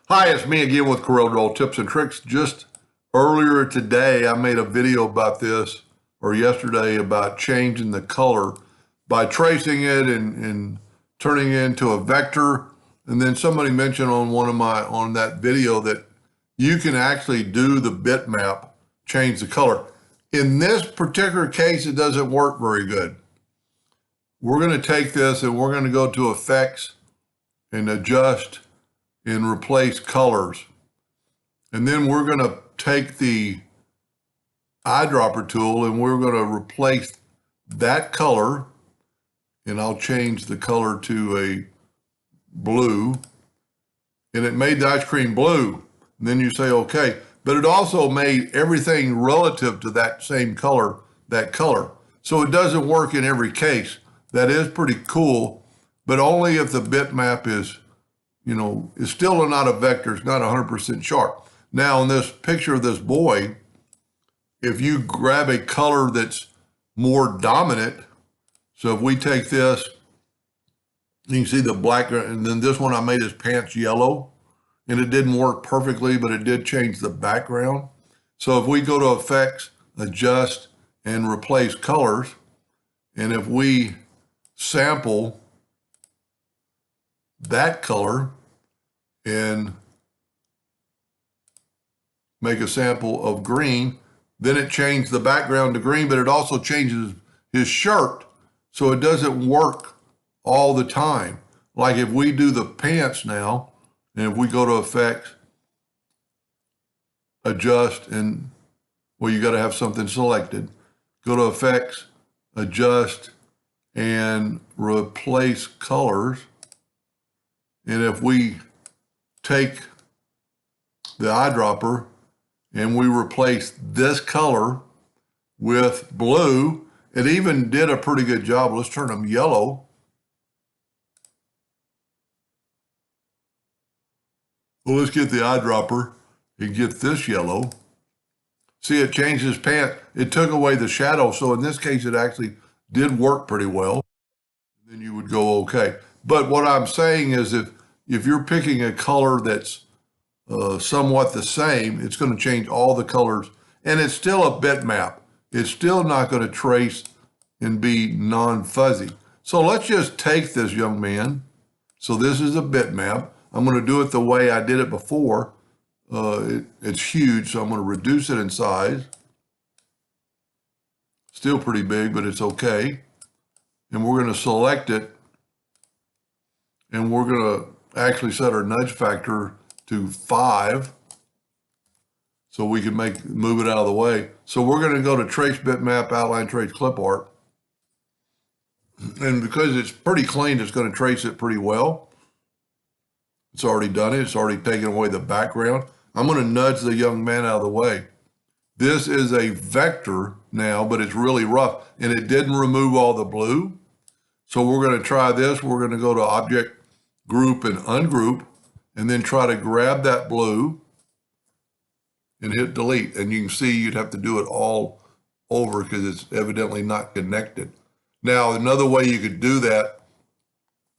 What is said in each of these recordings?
Hi, it's me again with CorelDraw Tips and Tricks. Just earlier today, I made a video about this, or yesterday, about changing the color by tracing it and turning it into a vector. And then somebody mentioned on that video that you can actually do the bitmap, change the color. In this particular case, it doesn't work very good. We're going to take this and we're going to go to Effects and Adjust and replace colors. And then we're going to take the eyedropper tool and we're going to replace that color. And I'll change the color to a blue. And it made the ice cream blue. And then you say, okay. But it also made everything relative to that same color, that color. So it doesn't work in every case. That is pretty cool, but only if the bitmap is it's still not a vector. It's not 100% sharp. Now, in this picture of this boy, if you grab a color that's more dominant, so if we take this, you can see the black, and then this one I made his pants yellow, and it didn't work perfectly, but it did change the background. So if we go to Effects, Adjust, and Replace Colors, and if we sample that color and make a sample of green, then it changed the background to green, but it also changes his shirt, so it doesn't work all the time. Like if we do the pants now, and if we go to Effects, Adjust, and well, you got to have something selected. Go to Effects, Adjust, and Replace Colors. And if we take the eyedropper and we replace this color with blue, it even did a pretty good job. Let's turn them yellow. Well, let's get the eyedropper and get this yellow. See, it changed his pants. It took away the shadow. So in this case, it actually did work pretty well. Then you would go okay. But what I'm saying is if you're picking a color that's somewhat the same, it's going to change all the colors. And it's still a bitmap. It's still not going to trace and be non-fuzzy. So let's just take this young man. So this is a bitmap. I'm going to do it the way I did it before. It's huge, so I'm going to reduce it in size. Still pretty big, but it's okay. And we're going to select it. And we're going to actually set our nudge factor to 5 so we can move it out of the way. So we're going to go to Trace Bitmap, Outline Trace Clip Art. And because it's pretty clean, it's going to trace it pretty well. It's already done it. It's already taken away the background. I'm going to nudge the young man out of the way. This is a vector now, but it's really rough. And it didn't remove all the blue. So we're going to try this. We're going to go to Object, Group, and Ungroup, and then try to grab that blue and hit delete. And you can see you'd have to do it all over because it's evidently not connected. Now, another way you could do that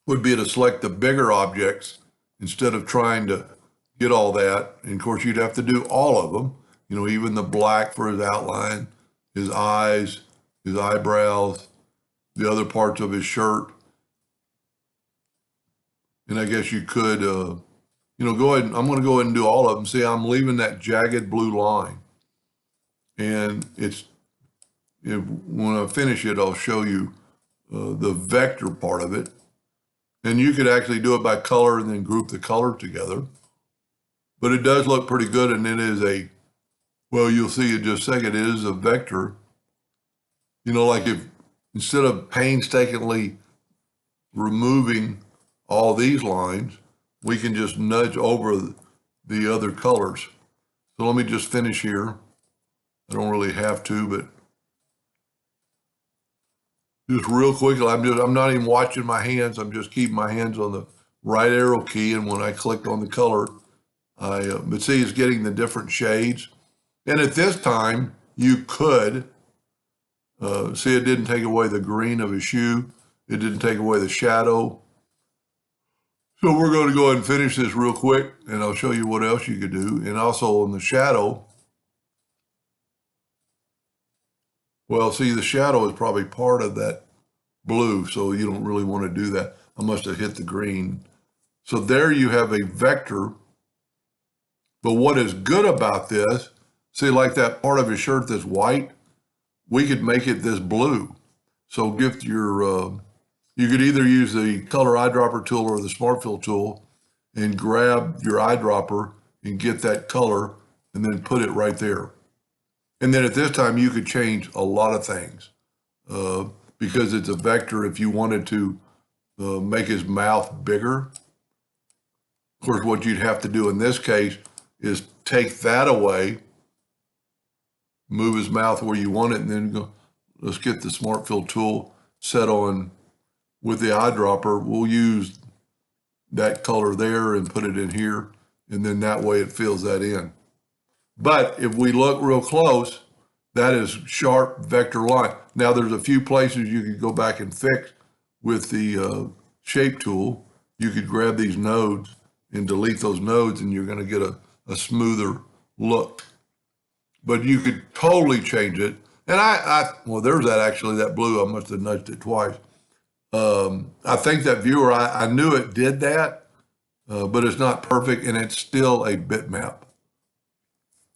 would be to select the bigger objects instead of trying to get all that. And of course, you'd have to do all of them, even the black for his outline, his eyes, his eyebrows, the other parts of his shirt. And I guess you could, go ahead. I'm going to go ahead and do all of them. See, I'm leaving that jagged blue line. And when I finish it, I'll show you the vector part of it. And you could actually do it by color and then group the color together. But it does look pretty good. And it is you'll see in just a second, it is a vector. Like if instead of painstakingly removing all these lines, we can just nudge over the other colors. So let me just finish here. I don't really have to, but just real quick, I'm not even watching my hands. I'm just keeping my hands on the right arrow key. And when I clicked on the color, but see, it's getting the different shades. And at this time, you could, see, it didn't take away the green of his shoe. It didn't take away the shadow. So we're going to go ahead and finish this real quick, and I'll show you what else you could do. And also on the shadow, well, see, the shadow is probably part of that blue, so you don't really want to do that. I must have hit the green. So there you have a vector. But what is good about this, see, like that part of his shirt that's white, we could make it this blue. So give your, you could either use the color eyedropper tool or the smart fill tool and grab your eyedropper and get that color and then put it right there. And then at this time, you could change a lot of things because it's a vector. If you wanted to make his mouth bigger, of course, what you'd have to do in this case is take that away, move his mouth where you want it, and then go, let's get the smart fill tool set on with the eyedropper. We'll use that color there and put it in here, and then that way it fills that in. But if we look real close, that is sharp vector line. Now there's a few places you could go back and fix with the shape tool. You could grab these nodes and delete those nodes, and you're going to get a smoother look. But you could totally change it. And well, there's that actually, that blue, I must have nudged it twice. I think that viewer, I knew it did that, but it's not perfect, and it's still a bitmap.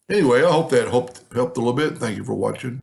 Anyway, I hope that helped a little bit. Thank you for watching.